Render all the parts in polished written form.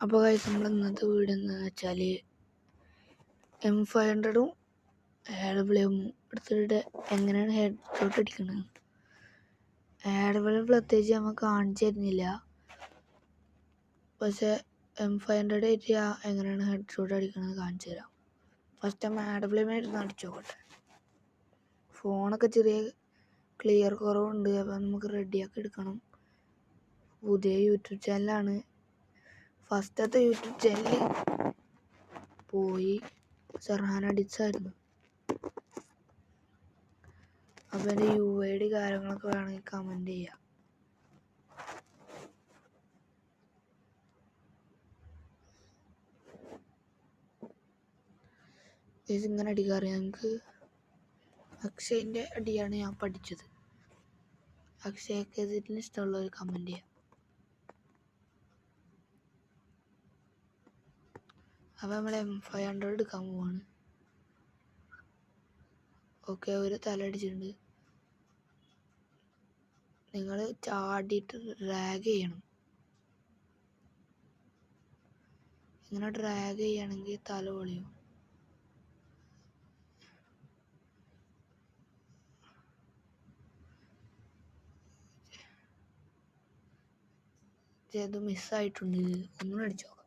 അപ്പോൾ ഗൈസ് നമ്മൾ ഇന്നത്തെ വീഡിയോ എന്താണെന്ന് വെച്ചാൽ M500ഉം AWM എടുത്തിട്ട് എങ്ങനെയാണ് ഹെഡ് ഷോട്ട് അടിക്കുന്നത്. AWM പ്രത്യേകിച്ച് നമ്മൾ കാണിച്ചു തരുന്നില്ല, പക്ഷേ M500 ആയിട്ട് എങ്ങനെയാണ് ഹെഡ് ഷോട്ട് അടിക്കുന്നത് കാണിച്ചു തരാം. ഫസ്റ്റ് നമ്മൾ AWM ആയിരുന്നു അടിച്ചു നോക്കട്ടെ. ഫോണൊക്കെ ചെറിയ ക്ലിയർ കുറവുണ്ട്, അപ്പോൾ നമുക്ക് റെഡിയാക്കി എടുക്കണം. പുതിയ യൂട്യൂബ് ചാനലാണ്, ഫസ്റ്റത്തെ യൂട്യൂബ് ചാനൽ പോയി സർഹാൻ അടിച്ചായിരുന്നു. അപ്പോൾ എൻ്റെ UID കാര്യങ്ങളൊക്കെ വേണമെങ്കിൽ കമൻറ്റ് ചെയ്യാം. ഇങ്ങനെ അടിക്കാറിയാം. ഞങ്ങൾക്ക് അക്ഷയൻ്റെ അടിയാണ് ഞാൻ പഠിച്ചത്. അക്ഷയൊക്കെ ഇതിന് ഇഷ്ടമുള്ളവർ കമൻറ്റ് ചെയ്യാം. അപ്പോൾ നമ്മൾ M500 എടുക്കാൻ പോവാണ്. ഓക്കെ, ഒരു തല അടിച്ചിട്ടുണ്ട്. നിങ്ങൾ ചാടിയിട്ട് ഡ്രാഗ് ചെയ്യണം. ഇങ്ങനെ ഡ്രാഗ് ചെയ്യുകയാണെങ്കിൽ തല പൊളിയും. ഇത് മിസ്സായിട്ടുണ്ട്, ഒന്നും അടിച്ചു നോക്കാം.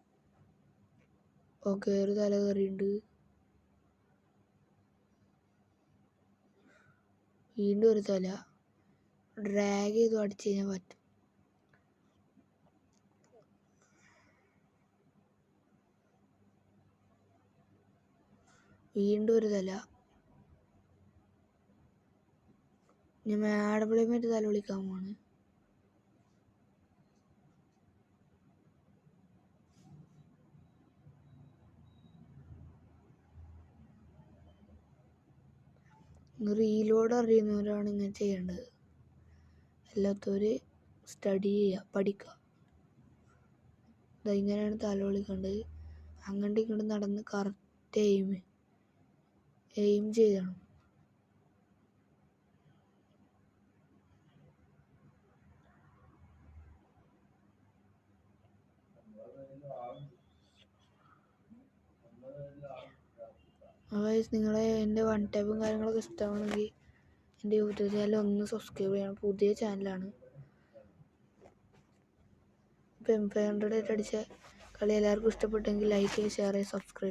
ഓക്കെ, ഒരു തല കയറിയുണ്ട്. വീണ്ടും ഒരു തല ഡ്രാഗ് ചെയ്ത് അടിച്ചു കഴിഞ്ഞാൽ പറ്റും. വീണ്ടും ഒരു തല. ഞാൻ AWM തല വിളിക്കാൻ പോവാണ്. റീലോഡ് അറിയുന്നവരാണ് ഇങ്ങനെ ചെയ്യേണ്ടത്. അല്ലാത്തവർ സ്റ്റഡി ചെയ്യുക, പഠിക്കുക. ഇങ്ങനെയാണ് തല വിളിക്കേണ്ടത്. അങ്ങോട്ടും ഇങ്ങോട്ടും നടന്ന് കറക്റ്റ് എയിം ചെയ്യണം. നിങ്ങളെ എൻ്റെ വൺ ടൈപ്പും കാര്യങ്ങളൊക്കെ ഇഷ്ടമാണെങ്കിൽ എൻ്റെ യൂട്യൂബ് ചാനൽ ഒന്ന് സബ്സ്ക്രൈബ് ചെയ്യണം. പുതിയ ചാനലാണ്. ഇപ്പോൾ M500 അടിച്ച കളി എല്ലാവർക്കും ഇഷ്ടപ്പെട്ടെങ്കിൽ ലൈക്ക് ചെയ്യുക, ഷെയർ ചെയ്യുക, സബ്സ്ക്രൈബ്.